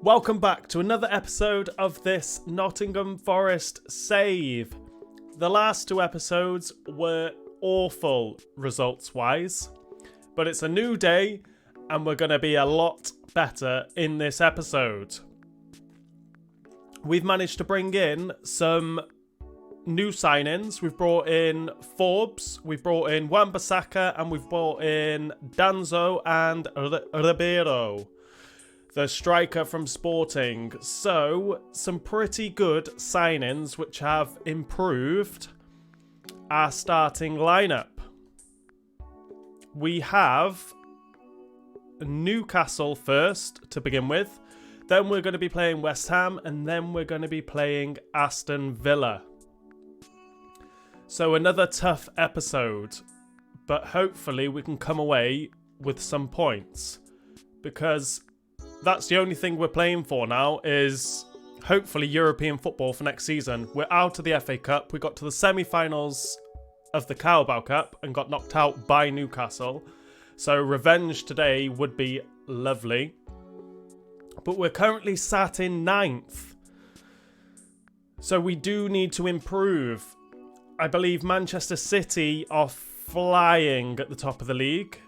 Welcome back to another episode of this Nottingham Forest save. The last two episodes were awful results-wise, but it's a new day and we're going to be a lot better in this episode. We've managed to bring in some new signings. We've brought in Forbes, we've brought in Wan-Bissaka, and we've brought in Danzo and Ribeiro, the striker from Sporting. So, some pretty good signings which have improved our starting lineup. We have Newcastle first to begin with. Then we're going to be playing West Ham, and then we're going to be playing Aston Villa. So another tough episode, but hopefully we can come away with some points, because that's the only thing we're playing for now is hopefully European football for next season. We're out of the FA Cup. We got to the semi-finals of the Carabao Cup and got knocked out by Newcastle. So revenge today would be lovely. But we're currently sat in 9th. So we do need to improve. I believe Manchester City are flying at the top of the league.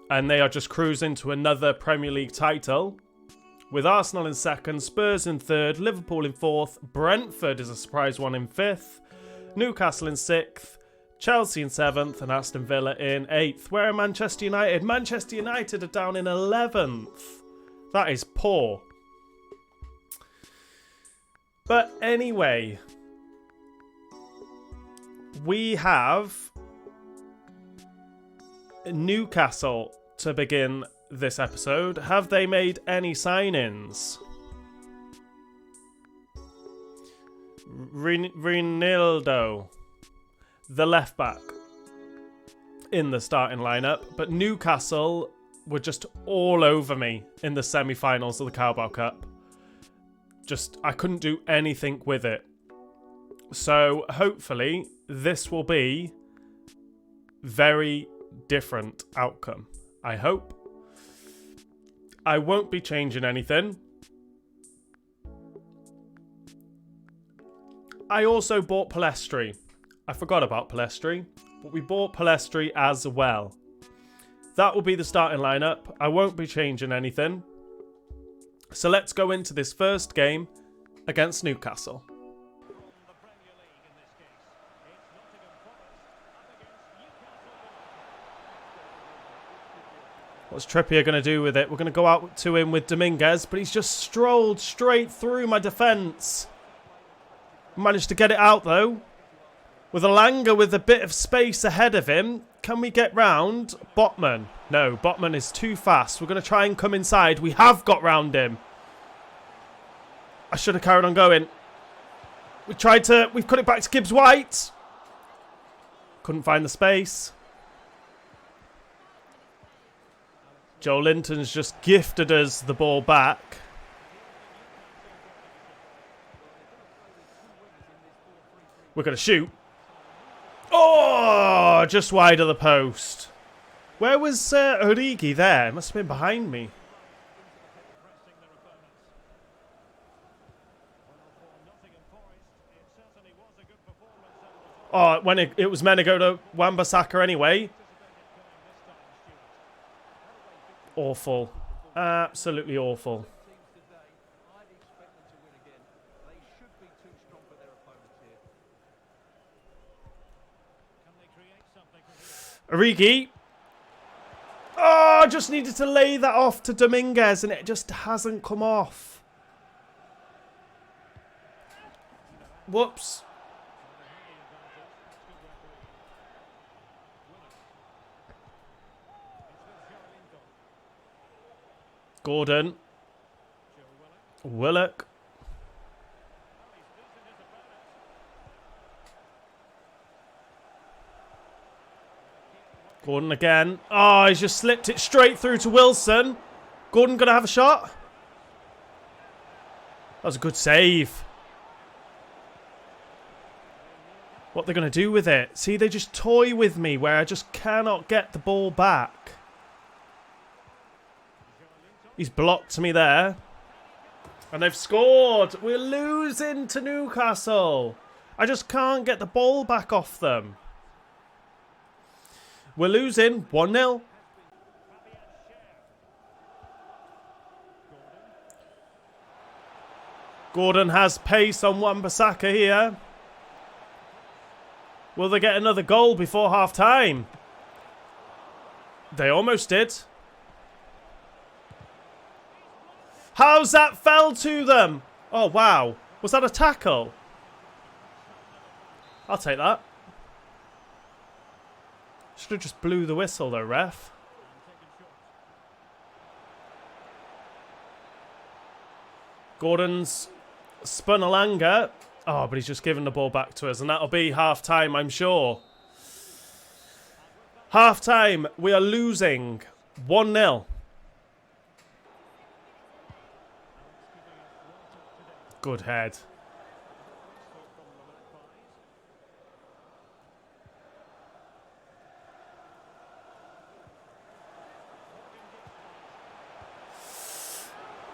And they are just cruising to another Premier League title. With Arsenal in 2nd, Spurs in 3rd, Liverpool in 4th, Brentford is a surprise one in 5th, Newcastle in 6th, Chelsea in 7th, and Aston Villa in 8th. Where are Manchester United? Manchester United are down in 11th. That is poor. But anyway, we have Newcastle to begin this episode. Have they made any signings? Reinildo, the left back, in the starting lineup, but Newcastle were just all over me in the semi-finals of the Carabao Cup. I couldn't do anything with it. So hopefully this will be very different outcome. I hope. I won't be changing anything. I also bought Palestri. I forgot about Palestri, but we bought Palestri as well. That will be the starting lineup. I won't be changing anything. So let's go into this first game against Newcastle. What's Trippier going to do with it? We're going to go out to him with Dominguez, but he's just strolled straight through my defence. Managed to get it out though. With Alanga with a bit of space ahead of him. Can we get round Botman? No, Botman is too fast. We're going to try and come inside. We have got round him. I should have carried on going. We've cut it back to Gibbs-White. Couldn't find the space. Joe Linton's just gifted us the ball back. We're going to shoot. Oh, just wide of the post. Where was Origi there? It must have been behind me. Oh, when it was meant to go to Wan-Bissaka anyway. Awful. Absolutely awful. Origi. Oh, just needed to lay that off to Dominguez and it just hasn't come off. Whoops. Gordon. Willock. Gordon again. Oh, he's just slipped it straight through to Wilson. Gordon going to have a shot. That was a good save. What they're going to do with it. See, they just toy with me where I just cannot get the ball back. He's blocked me there. And they've scored. We're losing to Newcastle. I just can't get the ball back off them. We're losing 1-0. Gordon has pace on Wan-Bissaka here. Will they get another goal before half-time? They almost did. How's that fell to them? Oh, wow. Was that a tackle? I'll take that. Should have just blew the whistle though, ref. Gordon's spun Alanga. Oh, but he's just given the ball back to us. And that'll be half-time, I'm sure. Half-time. We are losing 1-0. Good head.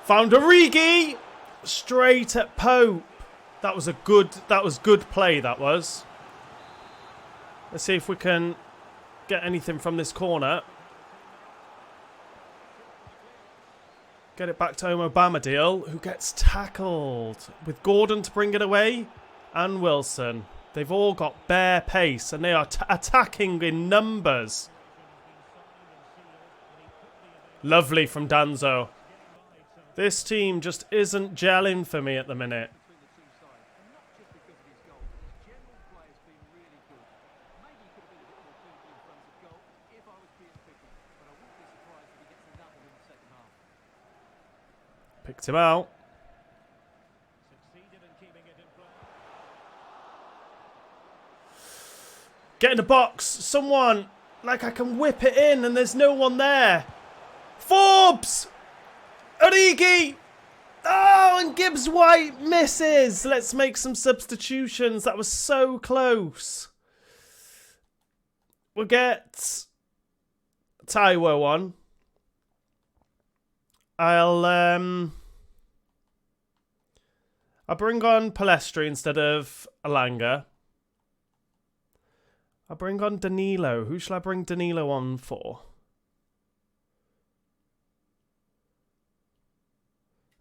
Found Origi. Straight at Pope. That was good play, that was. Let's see if we can get anything from this corner. Get it back to Obama who gets tackled. With Gordon to bring it away. And Wilson. They've all got bare pace and they are attacking in numbers. Lovely from Danzo. This team just isn't gelling for me at the minute. Picked him out. Get in the box. Someone. Like I can whip it in and there's no one there. Forbes! Origi! Oh, and Gibbs-White misses. Let's make some substitutions. That was so close. We'll get Taiwo on. I'll bring on Palestri instead of Alanga. I'll bring on Danilo. Who shall I bring Danilo on for?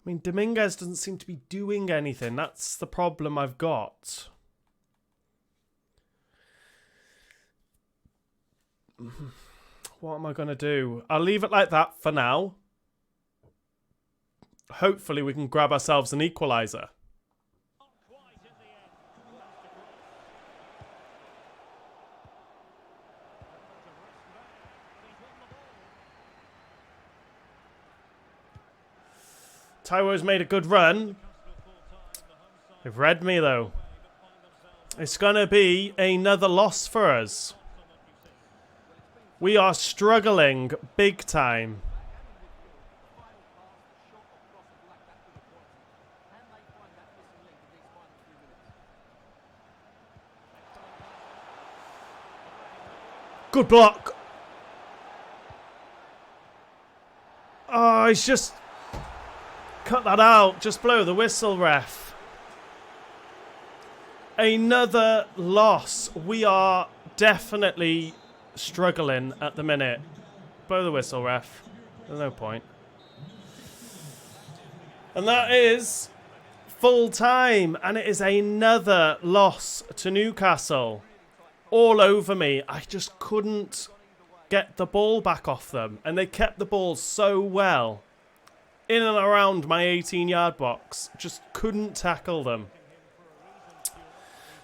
I mean, Dominguez doesn't seem to be doing anything. That's the problem I've got. What am I going to do? I'll leave it like that for now. Hopefully we can grab ourselves an equaliser. Taiwo's made a good run. They've read me though. It's going to be another loss for us. We are struggling big time. Good block. Oh, he's just cut that out. Just blow the whistle, ref. Another loss. We are definitely struggling at the minute. Blow the whistle, ref. There's no point. And that is full time. And it is another loss to Newcastle. All over me. I just couldn't get the ball back off them. And they kept the ball so well. In and around my 18-yard box. Just couldn't tackle them.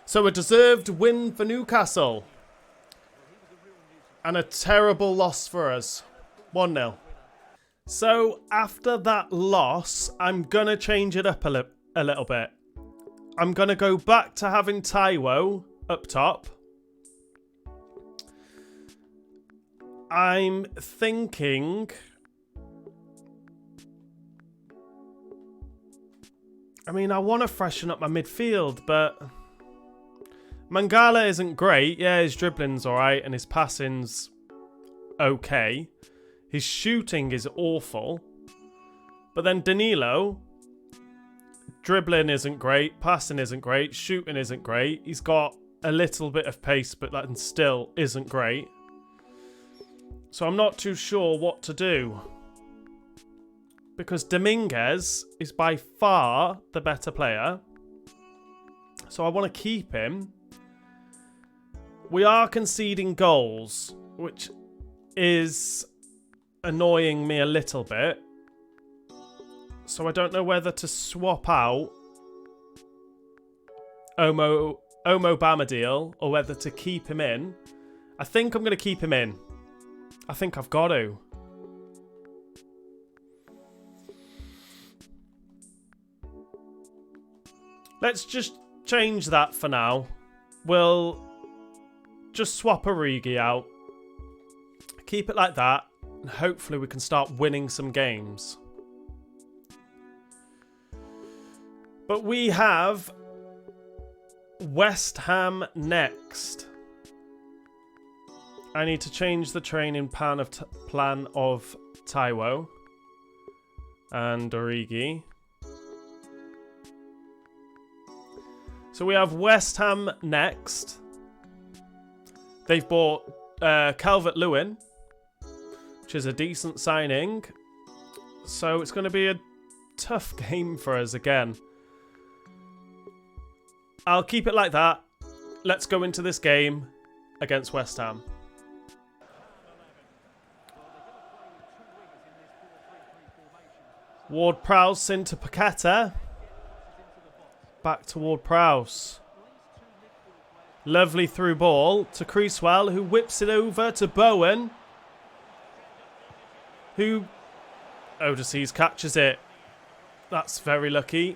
So a deserved win for Newcastle. And a terrible loss for us. 1-0. So after that loss, I'm going to change it up a little bit. I'm going to go back to having Taiwo up top. I'm thinking... I mean, I want to freshen up my midfield, but... Mangala isn't great. Yeah, his dribbling's alright and his passing's okay. His shooting is awful. But then Danilo dribbling isn't great, passing isn't great, shooting isn't great. He's got a little bit of pace, but that still isn't great. So I'm not too sure what to do. Because Dominguez is by far the better player. So I want to keep him. We are conceding goals, which is annoying me a little bit. So I don't know whether to swap out Omo Bamadil or whether to keep him in. I think I'm going to keep him in. I think I've got to. Let's just change that for now. We'll just swap Origi out. Keep it like that. And hopefully we can start winning some games. But we have West Ham next. I need to change the training plan of Taiwo and Origi. So we have West Ham next. They've bought Calvert-Lewin, which is a decent signing. So it's going to be a tough game for us again. I'll keep it like that. Let's go into this game against West Ham. Ward-Prowse into Paqueta. Back to Ward-Prowse. Lovely through ball to Creaswell, who whips it over to Bowen. Who... Odysseus catches it. That's very lucky.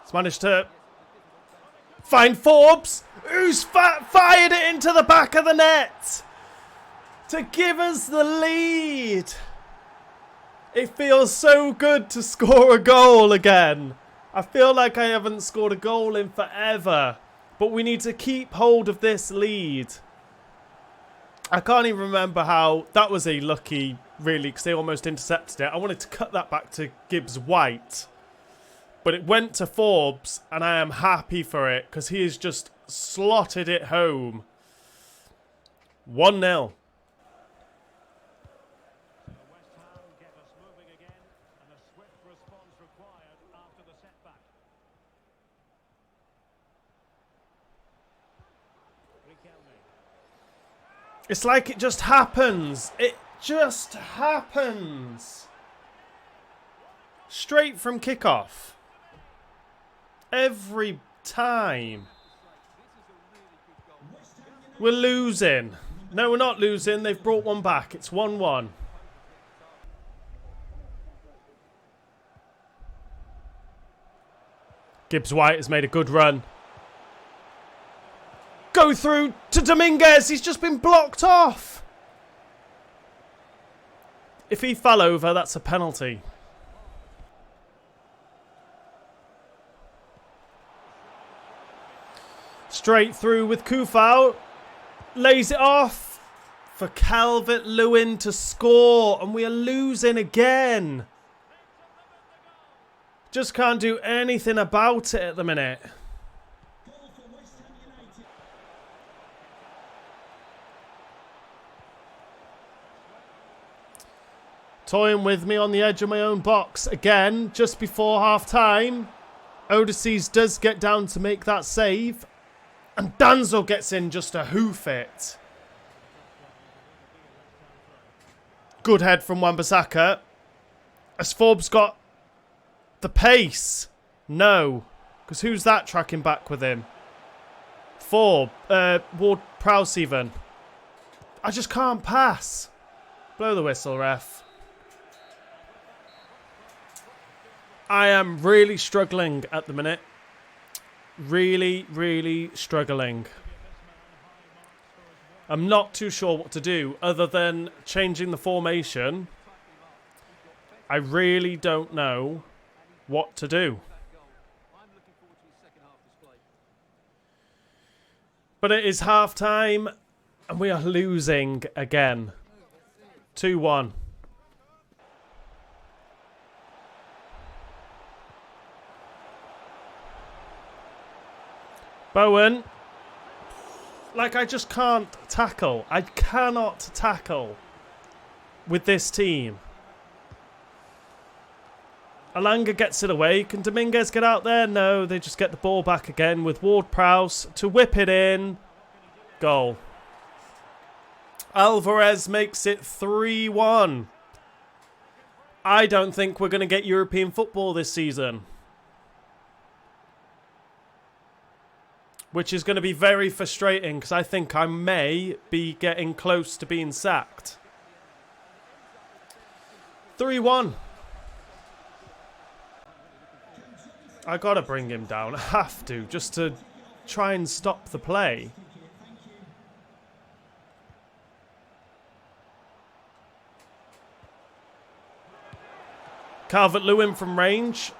He's managed to find Forbes, who's fired it into the back of the net to give us the lead. It feels so good to score a goal again. I feel like I haven't scored a goal in forever, but we need to keep hold of this lead. I can't even remember how that was a lucky, really, because they almost intercepted it. I wanted to cut that back to Gibbs-White. But it went to Forbes, and I am happy for it, because he has just slotted it home. 1-0. It's like it just happens. It just happens. Straight from kickoff. Every time. We're losing. No, we're not losing. They've brought one back. It's 1-1. Gibbs-White has made a good run. Go through to Dominguez. He's just been blocked off. If he fell over, that's a penalty. Straight through with Kufau. Lays it off for Calvert-Lewin to score. And we are losing again. Just can't do anything about it at the minute. Toying with me on the edge of my own box again, just before half-time. Odysseus does get down to make that save. And Danzo gets in just to hoof it. Good head from Wan-Bissaka. Has Forbes got the pace? No. Because who's that tracking back with him? Ward-Prowse even. I just can't pass. Blow the whistle, ref. I am really struggling at the minute. Really, really struggling. I'm not too sure what to do other than changing the formation. I really don't know what to do. But it is half time. And we are losing again. 2-1. Bowen. Like, I just can't tackle. I cannot tackle with this team. Alanga gets it away. Can Dominguez get out there? No, they just get the ball back again with Ward-Prowse to whip it in. Goal. Alvarez makes it 3-1. I don't think we're going to get European football this season. Which is going to be very frustrating because I think I may be getting close to being sacked. 3-1. I got to bring him down. I have to, just to try and stop the play. Calvert-Lewin from range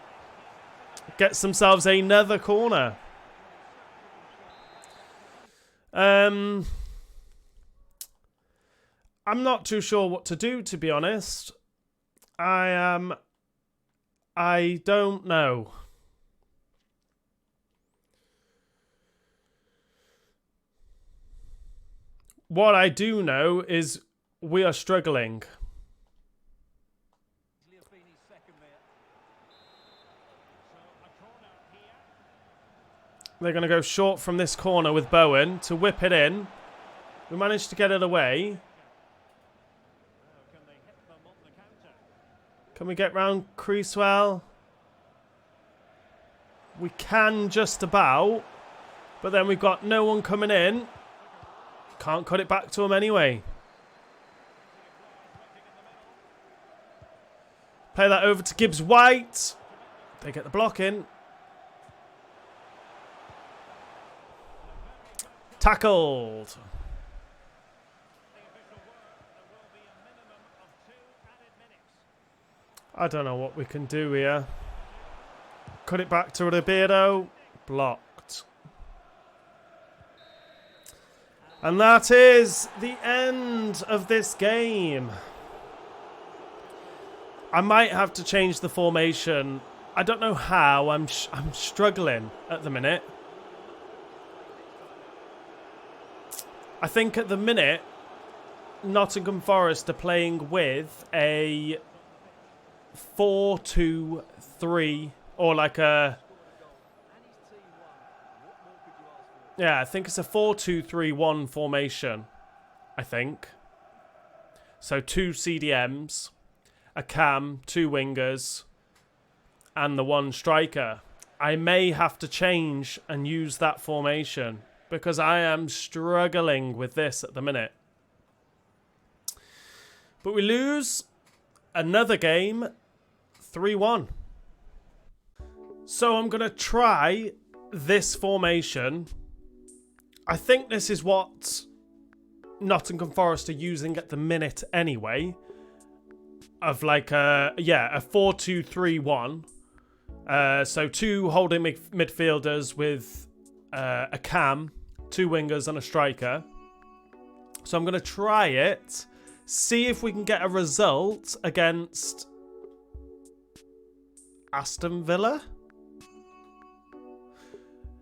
gets themselves another corner. I'm not too sure what to do, to be honest. I don't know. What I do know is we are struggling. They're going to go short from this corner with Bowen to whip it in. We managed to get it away. Can we get round Creaswell? We can just about. But then we've got no one coming in. Can't cut it back to him anyway. Play that over to Gibbs-White. They get the block in. Tackled. I don't know what we can do here. Cut it back to Ribeiro. Blocked. And that is the end of this game. I might have to change the formation. I don't know how. I'm struggling at the minute. I think at the minute, Nottingham Forest are playing with a 4-2-3 or like a... Yeah, I think it's a 4-2-3-1 formation, I think. So 2 CDMs, a cam, 2 wingers, and the 1 striker. I may have to change and use that formation because I am struggling with this at the minute. But we lose another game, 3-1. So I'm going to try this formation. I think this is what Nottingham Forest are using at the minute anyway. Of like a 4-2-3-1. So 2 holding midfielders with a cam, 2 wingers and a striker. So I'm going to try it. See if we can get a result against Aston Villa.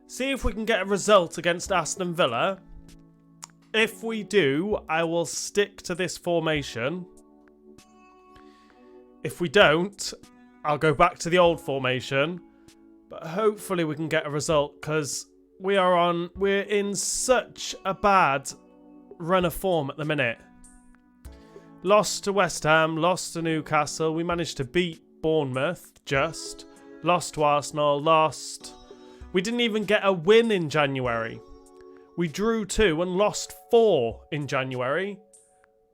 See if we can get a result against Aston Villa. If we do, I will stick to this formation. If we don't, I'll go back to the old formation. But hopefully we can get a result because we're in such a bad run of form at the minute. Lost to West Ham, lost to Newcastle. We managed to beat Bournemouth, just. Lost to Arsenal, lost. We didn't even get a win in January. We drew 2 and lost 4 in January.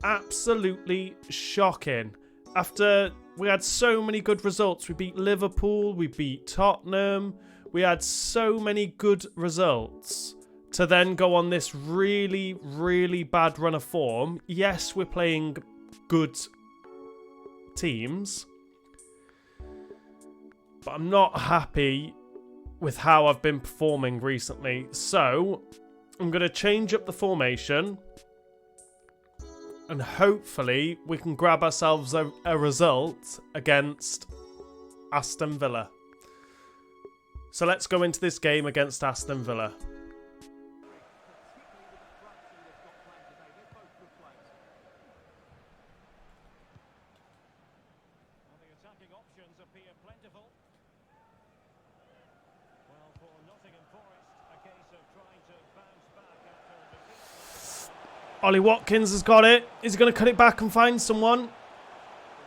Absolutely shocking. After we had so many good results. We beat Liverpool, we beat Tottenham. We had so many good results. To then go on this really, really bad run of form. Yes, we're playing good teams. But I'm not happy with how I've been performing recently. So, I'm going to change up the formation. and hopefully we can grab ourselves a result against Aston Villa. So let's go into this game against Aston Villa. The attacking options appear plentiful. Well, for Nottingham Forest, a case of trying to bounce back after a defeat. Ollie Watkins has got it. Is he going to cut it back and find someone?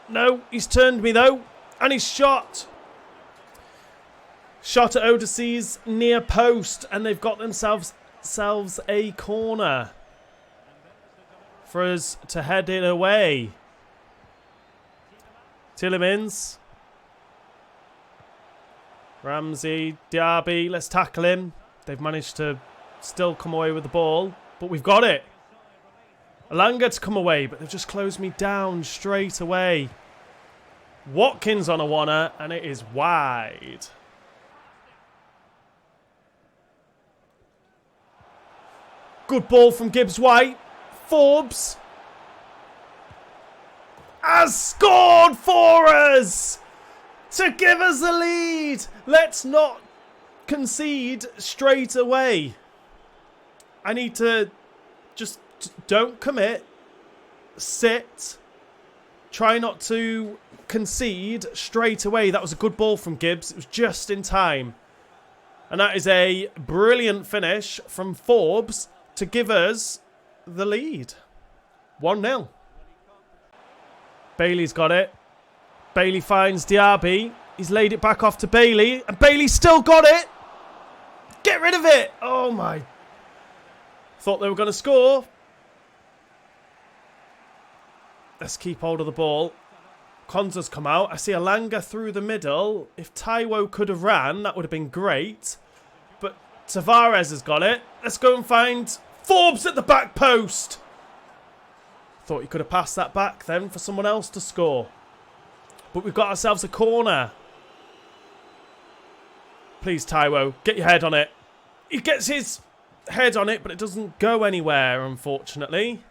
No, he's turned me though. And he's shot. Shot at Odysseus near post. And they've got themselves a corner for us to head it away. Tielemans. Ramsey, Diaby, let's tackle him. They've managed to still come away with the ball, but we've got it. Alanga to come away, but they've just closed me down straight away. Watkins on a oneer, and it is wide. Good ball from Gibbs-White. Forbes has scored for us to give us the lead. Let's not concede straight away. I need to just don't commit. Sit. Try not to concede straight away. That was a good ball from Gibbs. It was just in time. And that is a brilliant finish from Forbes to give us the lead. 1-0. Bailey's got it. Bailey finds Diaby. He's laid it back off to Bailey. And Bailey still got it. Get rid of it. Oh my. Thought they were going to score. Let's keep hold of the ball. Konza's come out. I see Alanga through the middle. If Taiwo could have ran, that would have been great. But Tavares has got it. Let's go and find Forbes at the back post. Thought he could have passed that back then for someone else to score. But we've got ourselves a corner. Please, Taiwo, get your head on it. He gets his head on it, but it doesn't go anywhere, unfortunately.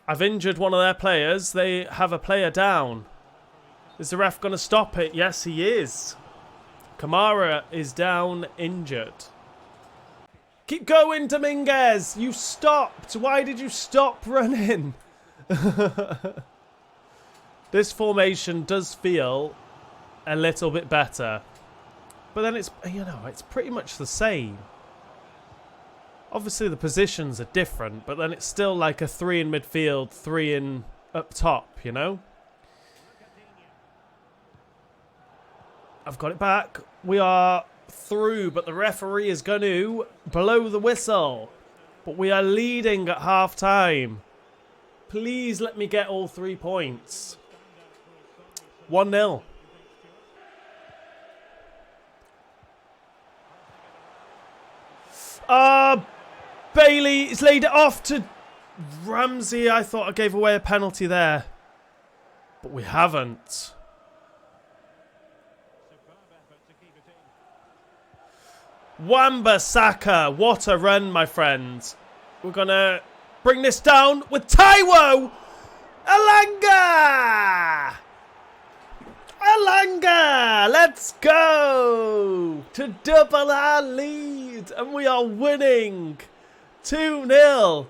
I've injured one of their players. They have a player down. Is the ref going to stop it? Yes, he is. Kamara is down injured. Keep going, Dominguez. You stopped. Why did you stop running? This formation does feel a little bit better. But then it's, you know, it's pretty much the same. Obviously the positions are different, but then it's still like a 3 in midfield, 3 in up top, you know? I've got it back. We are through, but the referee is going to blow the whistle. But we are leading at half time. Please let me get all 3 points. 1-0. Bailey has laid it off to Ramsey. I thought I gave away a penalty there. But we haven't. Wan-Bissaka. What a run, my friend. We're going to bring this down with Taiwo. Alanga. Alanga. Let's go. To double our lead. And we are winning. 2-0.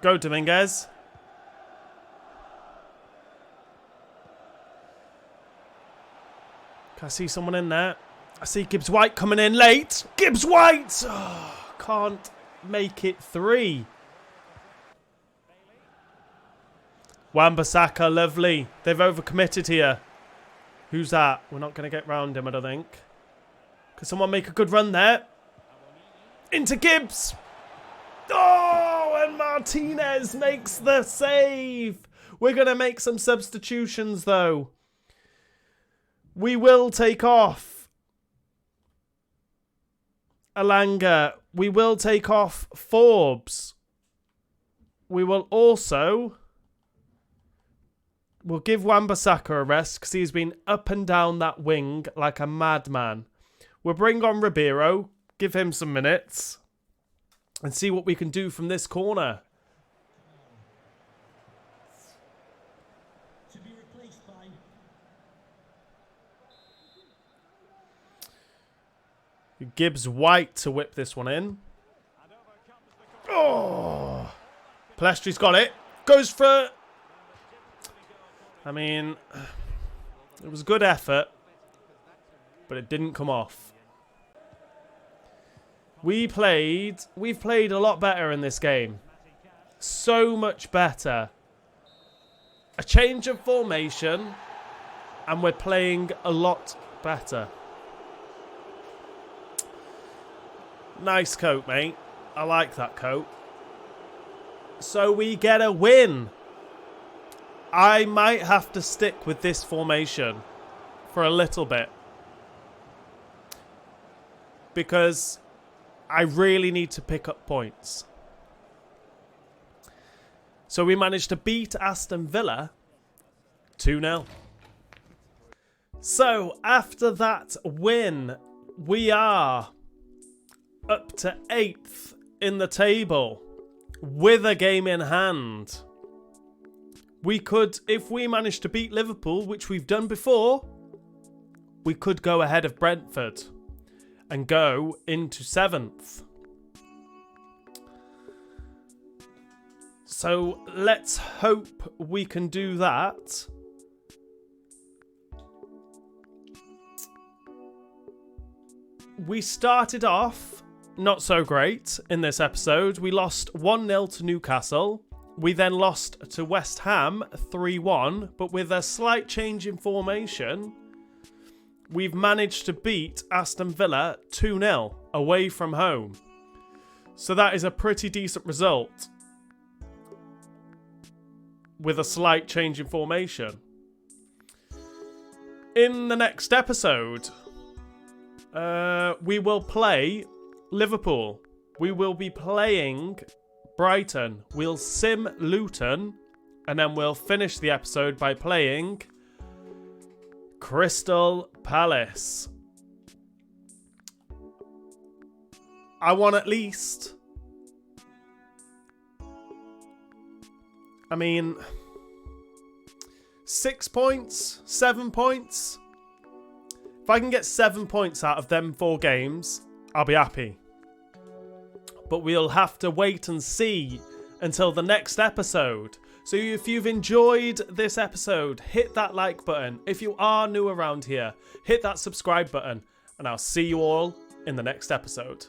Go, Dominguez. Can I see someone in there? I see Gibbs-White coming in late. Gibbs-White! Oh, can't make it 3. Wan-Bissaka, lovely. They've overcommitted here. Who's that? We're not going to get round him, I don't think. Could someone make a good run there? Into Gibbs. Oh, and Martinez makes the save. We're going to make some substitutions, though. We will take off Alanga. We will take off Forbes. We will also We'll give Wan-Bissaka a rest because he's been up and down that wing like a madman. We'll bring on Ribeiro, give him some minutes, and see what we can do from this corner. To be replaced by Gibbs-White to whip this one in. Oh! Palestri's got it. Goes for... I mean, it was a good effort, but it didn't come off. We've played a lot better in this game. So much better. A change of formation, and we're playing a lot better. Nice coat, mate. I like that coat. So we get a win. I might have to stick with this formation for a little bit, because I really need to pick up points. So we managed to beat Aston Villa 2-0. So after that win, we are up to 8th in the table with a game in hand. We could, if we manage to beat Liverpool, which we've done before, we could go ahead of Brentford and go into 7th. So let's hope we can do that. We started off not so great in this episode. We lost 1-0 to Newcastle. We then lost to West Ham 3-1, but with a slight change in formation, we've managed to beat Aston Villa 2-0 away from home. So that is a pretty decent result with a slight change in formation. In the next episode, we will play Liverpool. We will be playing Brighton. We'll sim Luton, and then we'll finish the episode by playing Crystal Palace. I want at least... I mean... 6 points? 7 points? If I can get 7 points out of them 4 games, I'll be happy. But we'll have to wait and see until the next episode. So if you've enjoyed this episode, hit that like button. If you are new around here, hit that subscribe button. And I'll see you all in the next episode.